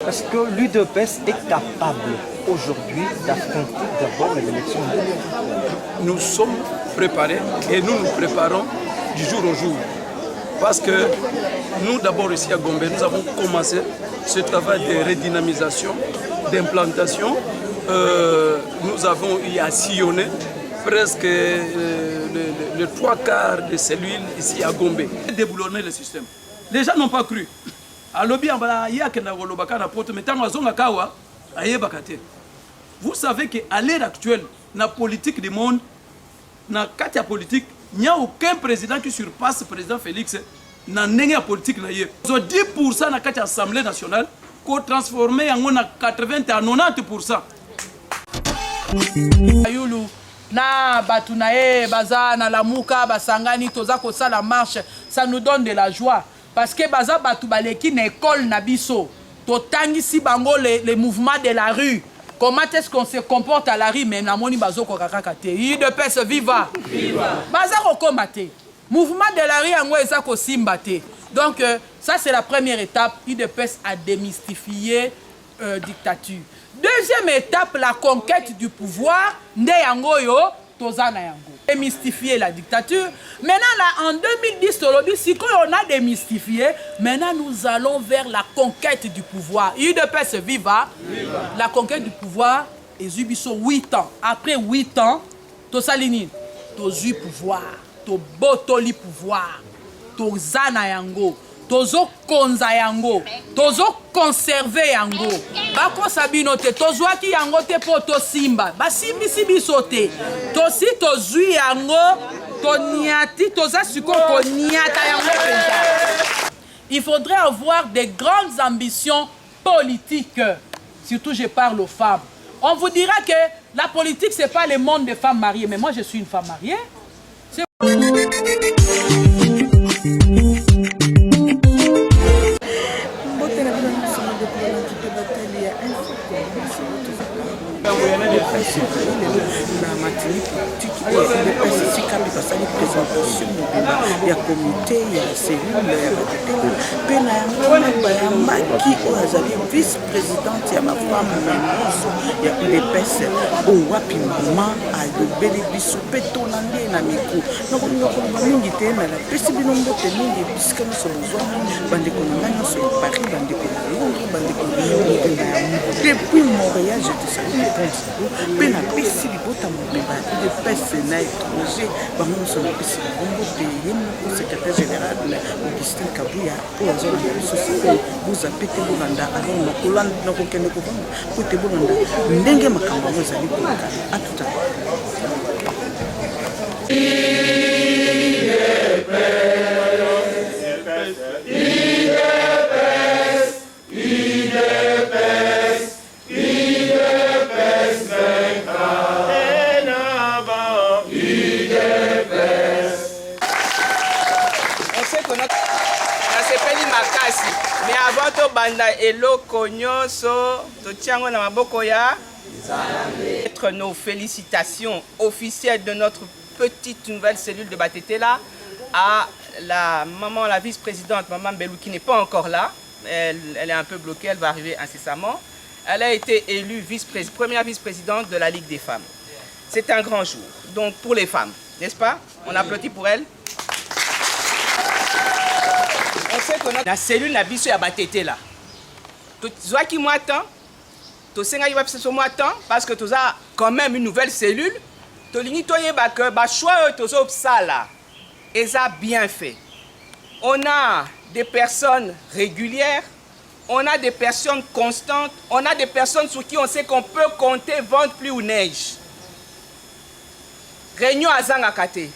Est-ce que l'UDPS est capable aujourd'hui d'affronter d'abord les élections? Nous sommes préparés et nous nous préparons du jour au jour. Parce que nous, d'abord ici à Gombe, nous avons commencé ce travail de redynamisation, d'implantation. Nous avons eu à sillonner presque les 3/4 des cellules ici à Gombe. Déboulonner le système. Les gens n'ont pas cru. Vous savez qu'à l'heure actuelle, dans la politique du monde, dans la politique, il n'y a aucun président qui surpasse le président Félix dans la politique. 10% dans l'Assemblée nationale, qu'on transforme en 80 à 90%. Na batunae baza na lamuka basangani toza ko sala marche, ça nous donne de la joie parce que baza batu baleki na école na biso to tangisi bango les mouvements de la rue. Comment est-ce qu'on se comporte à la rue? Mais na moni bazo ko kakakate UDPS viva baza ko komate mouvement de la rue yango eza ko simbate. Donc ça c'est la première étape. UDPS a démystifié dictature. Deuxième étape, la conquête du pouvoir. Nde yango yo, tozana yango. Démystifier la dictature. Maintenant, là, en 2010, si on a démystifié, maintenant nous allons vers la conquête du pouvoir. UDPS viva. La conquête du pouvoir, et Zubiso 8 ans. Après 8 ans, tosalini, tozu pouvoir, to botoli pouvoir, tozana yango. Tozo konza yango, tozo conserver yango. Bako sabino te, tozwaki yango te po to simba. Ba simbi sibi sote. Tosi tozui yango, to niati, toza suko ko niata yango penza. Il faudrait avoir des grandes ambitions politiques. Surtout je parle aux femmes. On vous dira que la politique c'est pas le monde des femmes mariées, mais moi je suis une femme mariée. na matini politique UDPS sikambi basali présentation ya comité ya cellule ya batete pe na yango bayambaki oyo azali vice-présidente ya bafemme memoso ya UDPS owapi mama alobeli biso mpe tona nde na mikro nakoloba mingi te na napesi bino mbote mingi bisika nyonso bozwami bandeko na ngai nyonso ya paris bandeko na londres bandeko na depuis Montréal je te salue mpe napesi libota mobimba UDPS na étranger bango nyonso napesi bongo te ye moko secrétaire général Augustin Kabuya oyo azolanda biso sikoyo boza mpe te bolanda alors nakokende kovanda po te bolanda ndenge makambo yango ezali koleka atuta mais avant to banda eloko nyonso to tiango na maboko ya être nos félicitations officielles de notre petite nouvelle cellule de Batete là à la maman, la vice-présidente, maman Belou qui n'est pas encore là, elle est un peu bloquée, elle va arriver incessamment. Elle a été élue première vice-présidente de la Ligue des femmes. C'est un grand jour, donc pour les femmes, n'est-ce pas? On applaudit pour elle. On sait que la cellule n'a biso ya Batete là. Toi qui m'attends, tu sais que m'attends parce que tu as quand même une nouvelle cellule. Tu as que bah choix tu as là. Et ça bien fait. On a des personnes régulières, on a des personnes constantes, on a des personnes sur qui on sait qu'on peut compter vente plus ou neige. Réunion à Zangakate.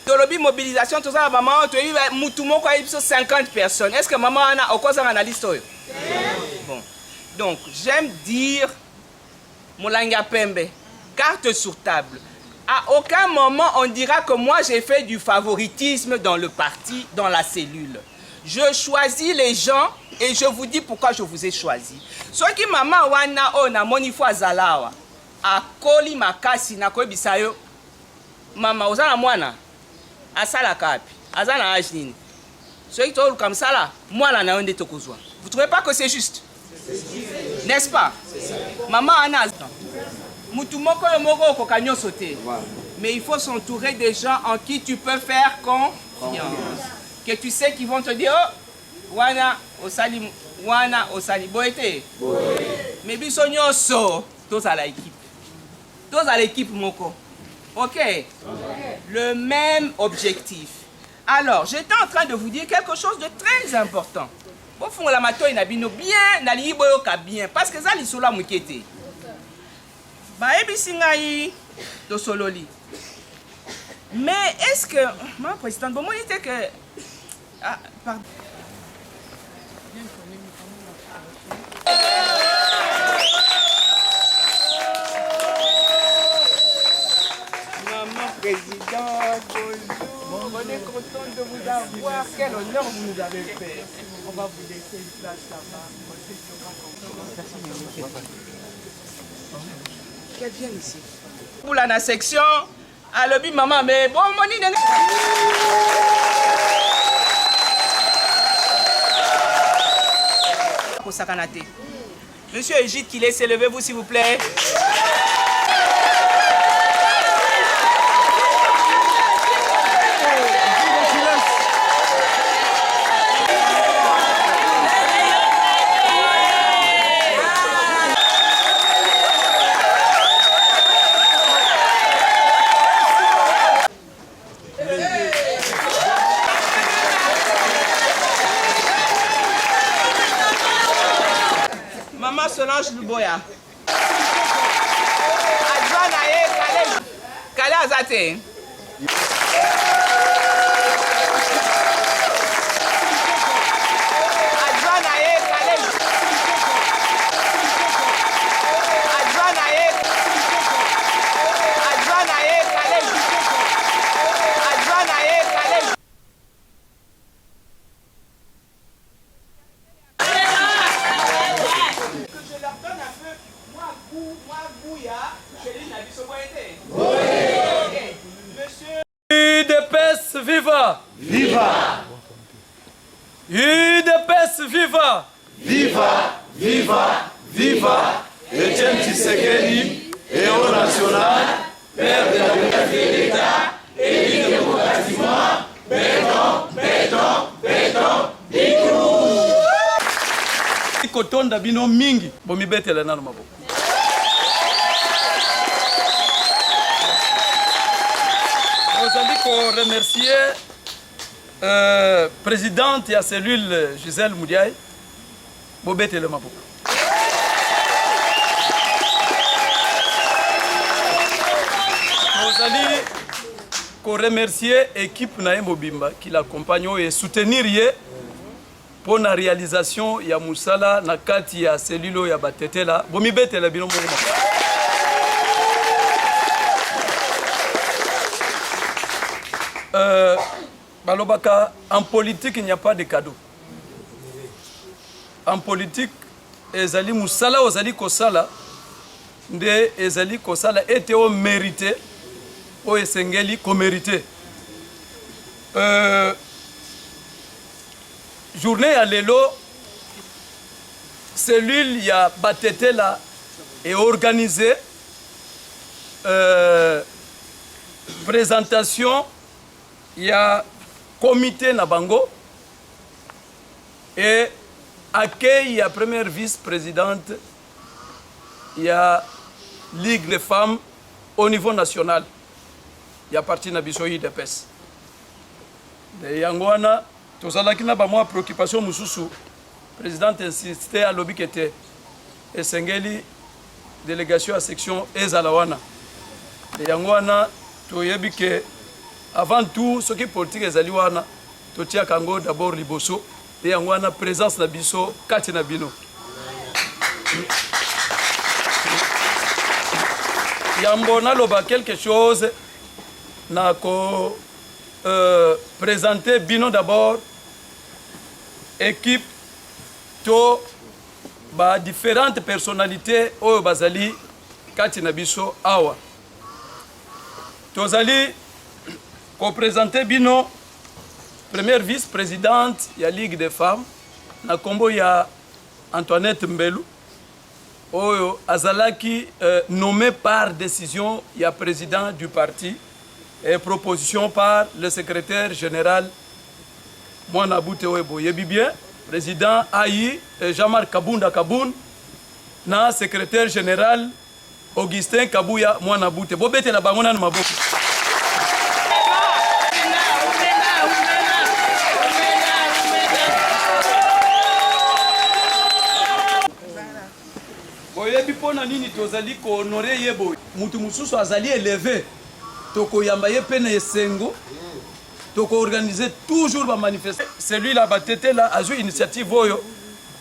Tolobi mobilisation, tout ça, maman, tu as eu 50 personnes. Est-ce que maman a encore ça dans liste? Bon. Donc, j'aime dire, Moulanga Pembe, carte sur table. À aucun moment, on dira que moi, j'ai fait du favoritisme dans le parti, dans la cellule. Je choisis les gens et je vous dis pourquoi je vous ai choisi. Ce qui maman wana o na monifo azalawa, a koli makasi na ko bisayo. Mama ozana mwana asala kapi, azana âge nini. Ceux qui sont comme ça là, moi là na onde tokozwa. Vous trouvez pas que c'est juste? N'est-ce pas? Maman Anna, Moutoumoko Yomoro Kokanyo sauté. Mais il faut s'entourer des gens en qui tu peux faire confiance. Que tu sais qu'ils vont te dire, oh, Wana Osali, Wana Osali, Boete. Mais bisogno so, tous à l'équipe. Tous à l'équipe Moko. Ok? Le même objectif. Alors, j'étais en train de vous dire quelque chose de très important. Au fond, la mato il nabino bien, na li boyoka bien, parce que ça li sola mukete. Ba ebisingai to sololi. Mais est-ce que ma présidente, bon, moi dit que ah, pardon. Maman présidente, bonjour. On est content de vous avoir. Quel honneur vous nous avez fait. On va vous laisser une place là-bas. Qu'elle vienne ici. Pour la section, à l'objet maman, mais bon, mon idée. Pour Sakanate. Monsieur Egide qui laisse, levez-vous s'il vous plaît. Maman Solange Luboya. Adjoint Naye Kale Azate. Adjoint Naye Kale. Adjoint Naye. Adjoint Naye Kale. Adjoint Naye Kale. UDPS viva! Viva! UDPS viva! Viva! Viva! Viva! Etienne Tshisekedi, héros national, père de la démocratie de l'État, élu démocratiquement, béton, béton, béton, Bikou! Kotonda bino mingi, bomibetela nano maboko. Nous allons remercier présidente de la cellule Gisèle Moudiaye. Bobete le Maboko. Nous allons remercier l'équipe Naïm Bobimba qui l'accompagne et soutenir pour la réalisation de Moussala na kati ya cellule ya Batetela. Bomibete le bino Maboko. Balobaka, en politique, il n'y a pas de cadeau. En politique, ezali musala ozali kosala, nde ezali kosala ete o mérité, o esengeli ko mérité. Journée à l'élo, cellule ya Batetela est organisée. Présentation, il y a comité Nabango et accueil, il y a première vice-présidente, il y a Ligue des femmes au niveau national. Il y a parti Nabiso IDPS. De Yangwana, tout ça là qui n'a pas moins préoccupation Moussoussou. Présidente insistait à l'objet qui était et Sengeli, délégation à section Ezalawana. De Yangwana, tout y que avant tout, ce qui est politique est Zaliwana, tout y a Kango d'abord Liboso, et Yangwana présence Nabiso, Kati Nabino. Yambona loba quelque chose, n'a qu'à présenter Bino d'abord, équipe, to, ba différentes personnalités, au Bazali, Kati Nabiso, Awa. Tozali, pour présenter Bino, première vice-présidente de la Ligue des femmes, na kombo ya Antoinette Mbelu, oyo azalaki nommé par décision ya président du parti et proposition par le secrétaire général Mwana Boute Webo. Yebi bien, président Ayi Jean-Marc Kabunda Kaboun na secrétaire général Augustin Kabouya Mwana Boute. Bobete la bangona na maboko. Boyebi pona nini tozali ko honorer yebo. Mutu mususu azali élevé. Toko yamba ye pene esengo. Toko organiser toujours ba manifester. Celui-là batete là a eu initiative oyo.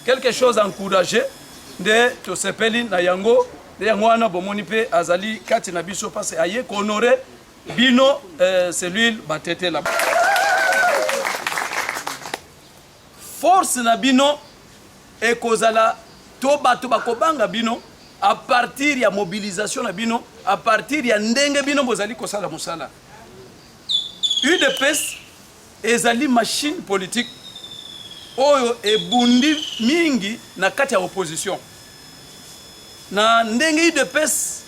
Quelque chose à encourager de to sepeli na yango de yango wana bomoni pe azali kati na biso parce aye ko honorer bino celui batete là. Force na bino e kozala to bato bakobanga bino à partir ya mobilisation na bino à partir ya ndenge bino bozali kosala mosala. UDPS ezali machine politique oyo ebundi mingi na kati ya opposition. Na ndenge UDPS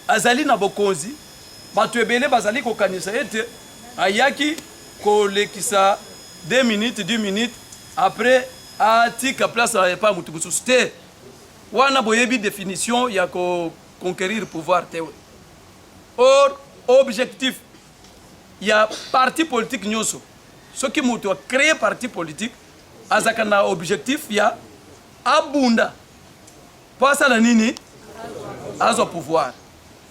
azali na bokonzi bato ebele bazali kokanisa ete ayaki kolekisa 2 minutes 10 minutes après atika place ya pa mutu mususu te. Wana boyebi définition ya ko conquérir pouvoir te. Or objectif ya parti politique nyonso soki mutu a créé parti politique azaka na objectif ya abunda pasa na nini azo pouvoir.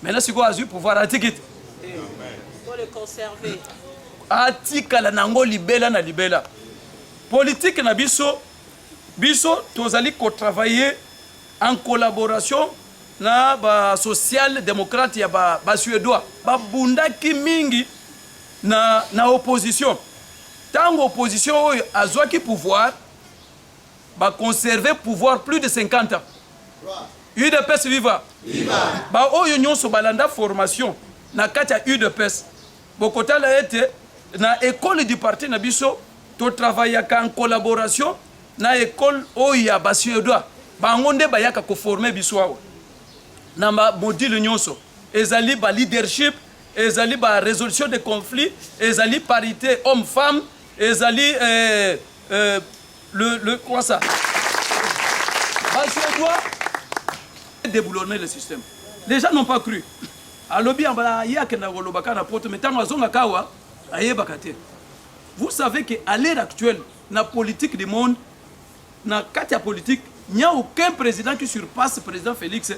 Maintenant si quoi azu pouvoir atikit pour le conserver atikala nango libela na libela politique na biso tozali ko travailler en collaboration na ba social démocrate ya ba suédois ba bundaki mingi na opposition. Tango opposition oyo azwaki pouvoir ba conserver pouvoir plus de 50 ans. UDPS viva. Ba oyo nyonso balanda formation na kati ya UDPS. Bokotala ete na école du parti na biso to travailler en collaboration na école oyo ya ba suédois. Bango nde bayaka ko former biso awa. Na module nyonso ezali ba leadership, ezali ba résolution de conflits, ezali parité homme-femme, ezali le quoi ça? Ba suédois déboulonner le système. Les gens n'ont pas cru. Alobi ambala yake na golobaka na poto metango azonga kawa ayebaka te. Vous savez que à l'heure actuelle na politique du monde na kati ya politique il n'y a aucun président qui surpasse le président Félix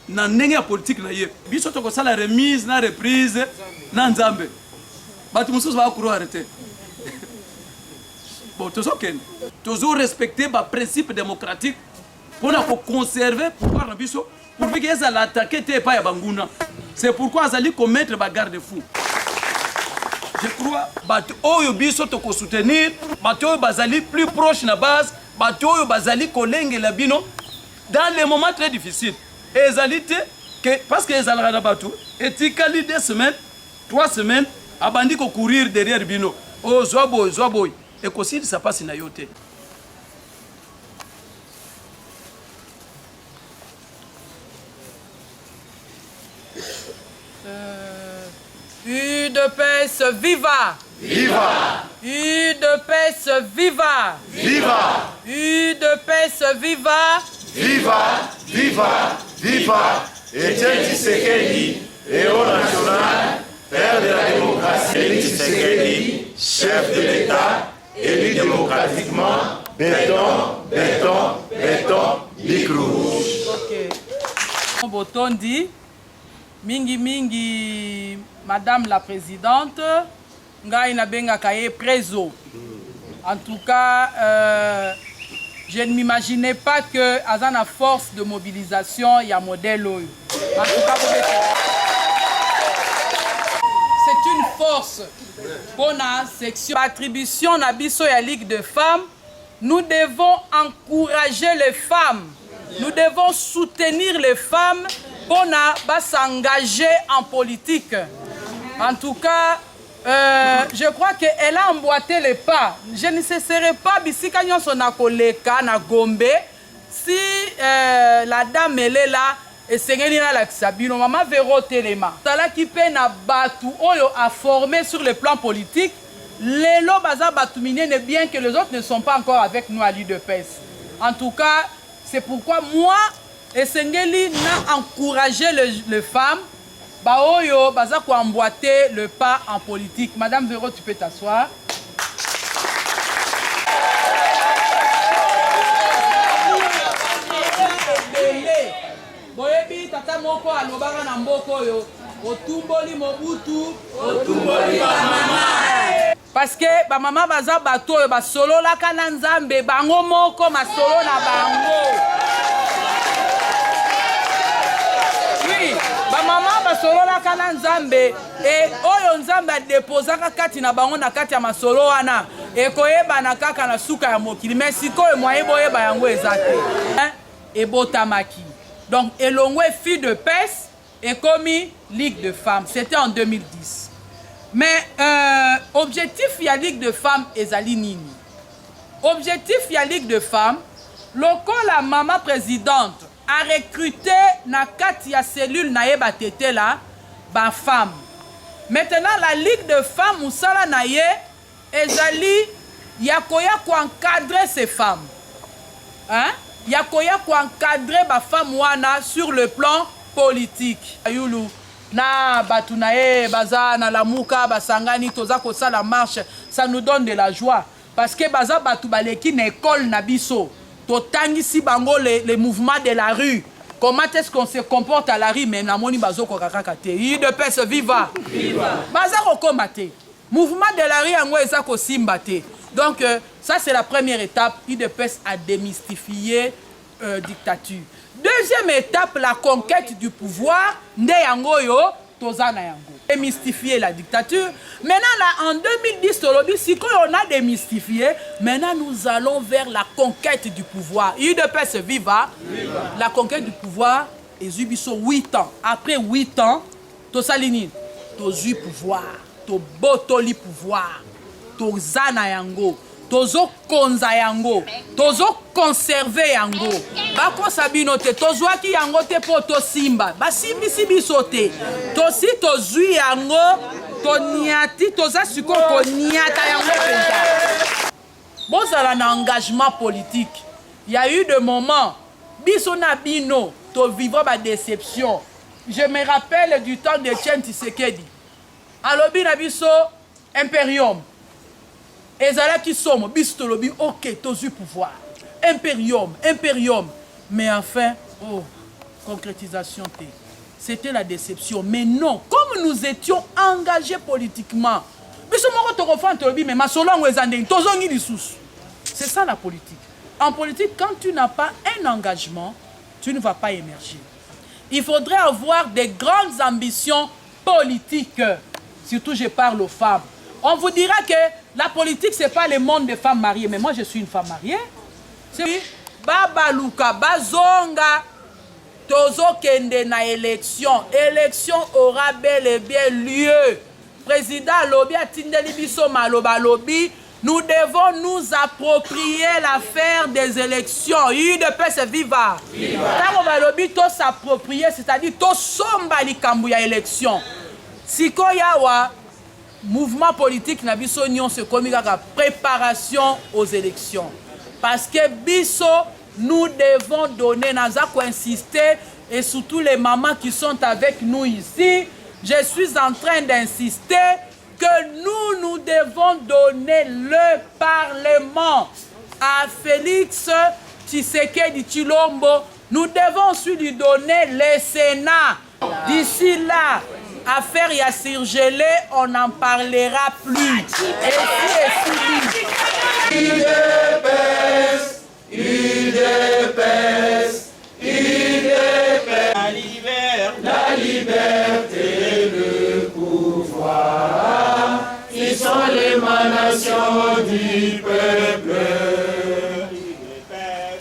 na ndenge ya politique na ye. Biso to ko sala remise na reprise na nzambe. Batu mususu ba kuro arrêter. Bon, toujours respecter les principes démocratiques pour conserver le pouvoir de biso pour que les attaquer te pas ya banguna. C'est pourquoi azali commettre ba garde-fou. Je crois batu oyo biso to ko soutenir, batu oyo bazali plus proche na base, batu oyo bazali kolengela bino dans les moments très difficiles. Ezalité que parce que ezalaka na batu etikali 2 semaines, 3 semaines abandi ko courir derrière bino. Oh zoboy. Et que ça passe na yote. UDPS viva! Viva! UDPS viva! Viva! UDPS viva! Viva! Viva! Viva! Etienne Tshisekedi, héros national, père de la démocratie. Félix Tshisekedi, chef de l'État, élu démocratiquement. Béton, Bic Rouge. Ok. Botondi, mingi, madame la présidente, ngai na benga kaye preso. En tout cas, je ne m'imaginais pas que Azana force de mobilisation y a modèle. En tout cas, c'est une force pour la section attribution na biso ya Ligue de femmes. Nous devons encourager les femmes. Nous devons soutenir les femmes pour s'engager en politique. En tout cas, je crois qu'elle a emboîté les pas. Je ne cesserai pas bisika nyonso na koleka na Gombe si la dame elle est là, esengeli nalakisa bino mama Véro telema talaki mpe na batu oyo a formé sur le plan politique lelo baza batu minene bien que les autres ne sont pas encore avec nous à l'UDPS. En tout cas, c'est pourquoi moi esengeli na encourager les femmes ba oyo baza ko emboîter le pas en politique. Madame Véro, tu peux t'asseoir. Boyebi tata moko alobaka na mboko yo otumboli mobutu otumboli ba mama parce que ba mama baza bato oyo basololaka na nzambe bango moko masolo na bango. Oui, ba mama basololaka na nzambe e oyo nzambe adepozaka kati na bango na kati ya masolo wana ekoyebana kaka na suka ya mokili mais sikoyo mwaye boyeba yango eza te ebotamaki. Donc, Elongwe, fille de PES, est commis Ligue de femmes. C'était en 2010. Mais objectif, il y a Ligue de femmes et Zalinini. Objectif, il y a Ligue de femmes. Lorsque la maman présidente a recruté na Katia cellule naïba tete là, ba femme. Maintenant, la Ligue de femmes, Moussala naïe, Ezali, yakoya ko encadrer ces femmes. Hein? Yakoya ko encadrer ba femme wana sur le plan politique. Ayulu na batu nae baza na lamuka basangani toza ko sala marche, ça nous donne de la joie parce que baza batu baleki na école na biso. Totangi si bango les mouvements de la rue. Comment est-ce qu'on se comporte à la rue même la moni bazo ko kakate. UDPS viva. Viva. Baza ko komate. Mouvement de la rue yango eza ko simbate. Donc, ça, c'est la première étape. UDPS a démystifié dictature. Deuxième étape, la conquête du pouvoir. Nde yango yo, tozana yango. Démystifier la dictature. Maintenant, là, en 2010, si on a démystifié, maintenant, nous allons vers la conquête du pouvoir. UDPS viva. La conquête du pouvoir, et Zubiso 8 ans. Après 8 ans, tosalini, tozu pouvoir, to botoli pouvoir. Tozana yango, tozo konza yango, tozo conserver yango. Bako sabino te, tozwaki yango te po to simba. Ba simbi sibi sote. Tosi tozui yango, to niati, toza suko ko niata yango penza. Bon, ça a un engagement politique. Il y a eu des moments, biso na bino, to vivre ba déception. Je me rappelle du temps de Etienne Tshisekedi. Alobi na biso Imperium. Ezala qui sommes, bistolobi, ok, tozu pouvoir. Imperium, imperium. Mais enfin, oh, concrétisation T. C'était la déception. Mais non, comme nous étions engagés politiquement, c'est ça la politique. En politique, quand tu n'as pas un engagement, tu ne vas pas émerger. Il faudrait avoir des grandes ambitions politiques. Surtout, je parle aux femmes. On vous dira que la politique, ce n'est pas le monde des femmes mariées. Mais moi, je suis une femme mariée. C'est Baba Luka, Bazonga, Tozo Kende na élection. Élection aura bel et bien lieu. Président Lobi Atindeli Biso Maloba Lobi, nous devons nous approprier l'affaire des élections. UDPS viva. Viva. Lobi to s'approprier, c'est-à-dire to somba likambuya élection. Siko yawa. Mouvement politique na biso nyon se komi kaka préparation aux élections. Parce que biso, nous devons donner, nazako insister, et surtout les mamans qui sont avec nous ici, je suis en train d'insister que nous devons donner le Parlement à Félix Tshisekedi Tshilombo. Nous devons aussi lui donner le Sénat. D'ici là, affaire Yassir Gelé, on n'en parlera plus. UDPS, UDPS, UDPS. La liberté, le pouvoir, ils sont l'émanation du peuple.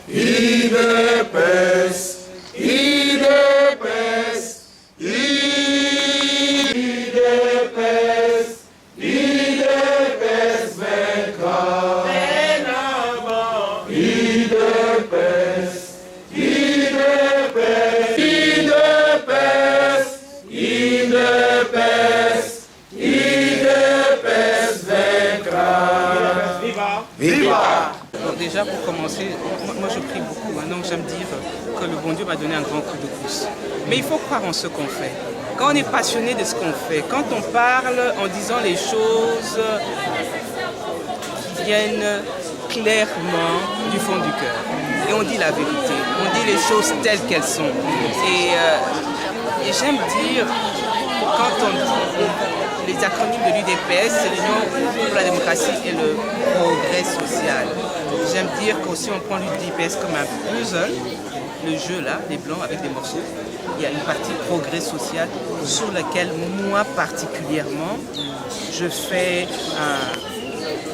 UDPS, UDPS. pouvoir. Bon, déjà, pour commencer, moi je prie beaucoup. Maintenant, j'aime dire que le bon Dieu m'a donné un grand coup de pouce. Mais il faut croire en ce qu'on fait. Quand on est passionné de ce qu'on fait, quand on parle en disant les choses qui viennent clairement du fond du cœur. Et on dit la vérité, on dit les choses telles qu'elles sont. Et j'aime dire, quand on dit les acronymes de l'UDPS, c'est l'Union pour la démocratie et le progrès social. J'aime dire qu'aussi on prend l'UDPS comme un puzzle, le jeu là, les blancs avec des morceaux. Il y a une partie progrès social sur laquelle moi particulièrement, je fais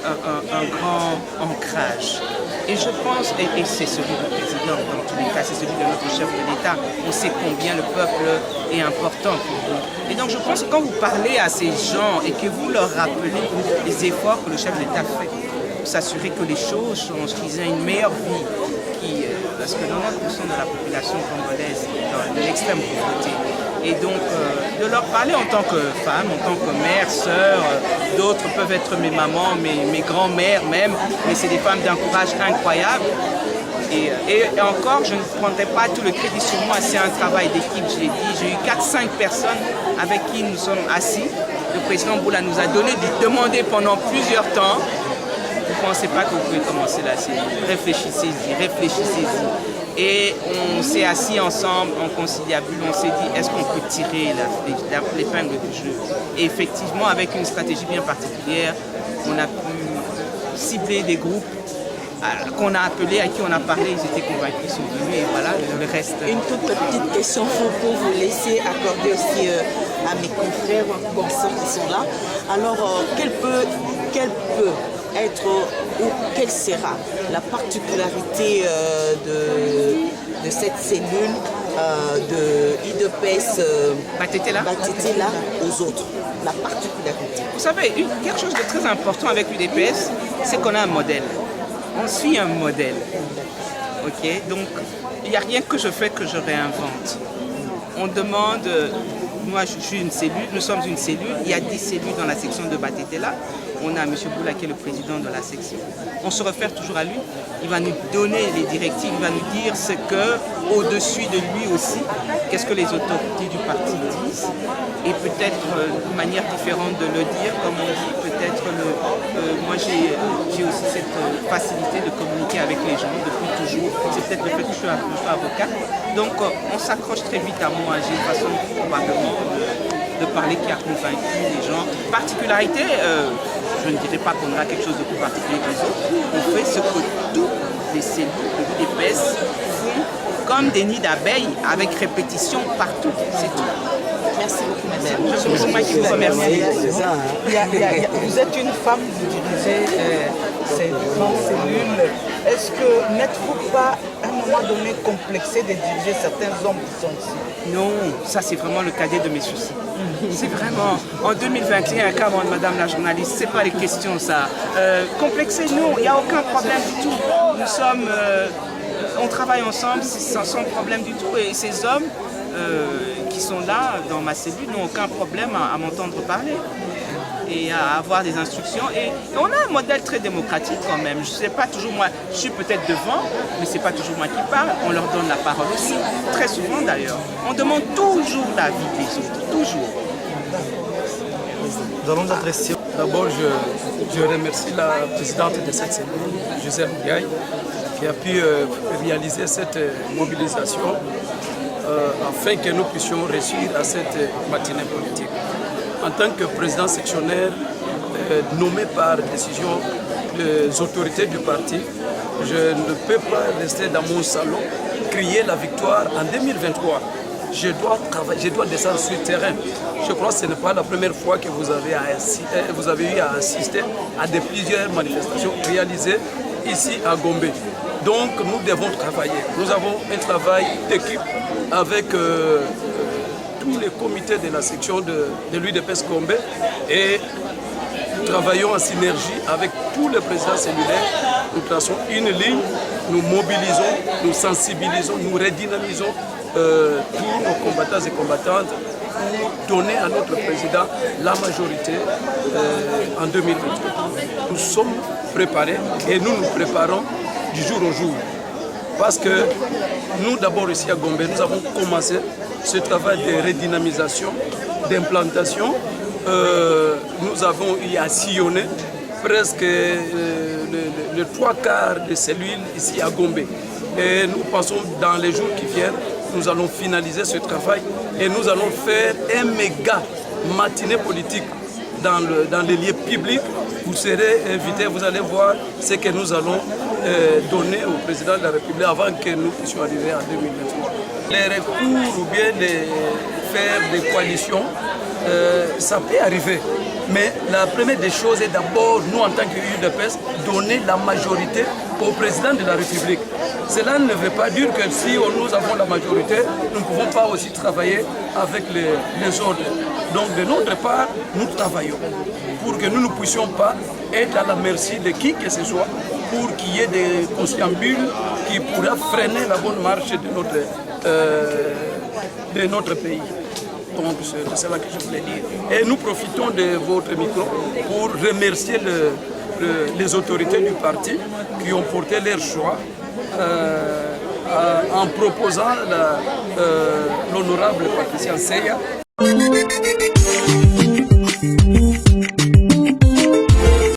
un grand ancrage. Et je pense, et c'est celui du président, dans tous les cas, c'est celui de notre chef de l'État. On sait combien le peuple est important pour nous. Et donc je pense que quand vous parlez à ces gens et que vous leur rappelez les efforts que le chef de l'État fait pour s'assurer que les choses changent, qu'ils aient une meilleure vie, parce que 90% de la population congolaise est dans l'extrême pauvreté. Et donc, de leur parler en tant que femme, en tant que mère, sœur, d'autres peuvent être mes mamans, mes grands-mères même, mais c'est des femmes d'un courage incroyable. Et encore, je ne prendrai pas tout le crédit sur moi, c'est un travail d'équipe, je l'ai dit. J'ai eu 4-5 personnes avec qui nous sommes assis. Le président Boula nous a demandé pendant plusieurs temps. Vous ne pensez pas que vous pouvez commencer là, réfléchissez-y, réfléchissez-y. Et on s'est assis ensemble en conciliabule, on s'est dit est-ce qu'on peut tirer l'épingle du jeu. Et effectivement, avec une stratégie bien particulière, on a pu cibler des groupes qu'on a appelés, à qui on a parlé, ils étaient convaincus, ils sont venus et voilà, le reste. Une toute petite question pour vous laisser accorder aussi à mes confrères consoeurs qui sont là. Alors, quelle peut être ou quelle sera la particularité de cette cellule de IDPS Batetela aux autres? La particularité. Vous savez, quelque chose de très important avec l'UDPS, c'est qu'on a un modèle. On suit un modèle. Ok, donc il n'y a rien que je fais que je réinvente. On demande, moi je suis une cellule, nous sommes une cellule, il y a 10 cellules dans la section de Batetela. On a M. Boula qui est le président de la section. On se réfère toujours à lui. Il va nous donner les directives, il va nous dire ce que, au-dessus de lui aussi, qu'est-ce que les autorités du parti disent. Et peut-être une manière différente de le dire, comme on dit, peut-être moi j'ai aussi cette facilité de communiquer avec les gens depuis toujours. C'est peut-être le fait que je sois avocat. Donc on s'accroche très vite à moi. J'ai une façon probablement de parler qui a convaincu les gens. Particularité, je ne dirais pas qu'on aura quelque chose de plus particulier que les autres. On fait ce que toutes les cellules de l'UDPS font comme des nids d'abeilles avec répétition partout. C'est tout. Merci beaucoup, madame. C'est moi qui vous remercie. Vous êtes une femme, vous dirigez ces grandes cellules. Est-ce que n'êtes-vous pas à un moment donné complexé de diriger certains hommes qui sont ici? Non, ça c'est vraiment le cadet de mes soucis. C'est vraiment, en 2021, comme madame la journaliste, c'est pas les questions ça. Complexé, non, il n'y a aucun problème du tout. Nous sommes, on travaille ensemble sans problème du tout. Et ces hommes qui sont là dans ma cellule n'ont aucun problème à m'entendre parler et à avoir des instructions. Et on a un modèle très démocratique quand même. Je sais pas toujours moi, je suis peut-être devant, mais c'est pas toujours moi qui parle. On leur donne la parole aussi, très souvent d'ailleurs. On demande toujours l'avis des autres, toujours. Nous allons nous adresser. D'abord, je remercie la présidente de cette cellule, Gisèle Ndiaye, qui a pu réaliser cette mobilisation afin que nous puissions réussir à cette matinée politique. En tant que président sectionnaire nommé par décision des autorités du parti, je ne peux pas rester dans mon salon, crier la victoire en 2023. Je dois travailler, je dois descendre sur le terrain. Je crois que ce n'est pas la première fois que vous avez eu à assister à plusieurs manifestations réalisées ici à Gombe. Donc nous devons travailler. Nous avons un travail d'équipe avec tous les comités de la section de l'UDPS Gombe et nous travaillons en synergie avec tous les présidents cellulaires. Nous traçons une ligne, nous mobilisons, nous sensibilisons, nous redynamisons tous nos combattants et combattantes pour donner à notre président la majorité en 2023. Nous sommes préparés et nous nous préparons du jour au jour. Parce que nous, d'abord ici à Gombe, nous avons commencé ce travail de redynamisation, d'implantation. Nous avons eu à sillonner presque le 3/4 de cellules ici à Gombe. Et nous pensons dans les jours qui viennent, nous allons finaliser ce travail et nous allons faire un méga matinée politique dans les lieux publics. Vous serez invités, vous allez voir ce que nous allons donner au président de la République avant que nous puissions arriver en 2023. Les recours ou bien faire des coalitions, ça peut arriver. Mais la première des choses est d'abord, nous en tant qu'UDPS, donner la majorité au président de la République. Cela ne veut pas dire que si nous avons la majorité, nous ne pouvons pas aussi travailler avec les autres. Donc de notre part, nous travaillons pour que nous ne puissions pas être à la merci de qui que ce soit, pour qu'il y ait des conciliabules qui pourraient freiner la bonne marche de notre pays. Donc c'est cela que je voulais dire. Et nous profitons de votre micro pour remercier les autorités du parti qui ont porté leur choix en proposant l'honorable Patricia Seya.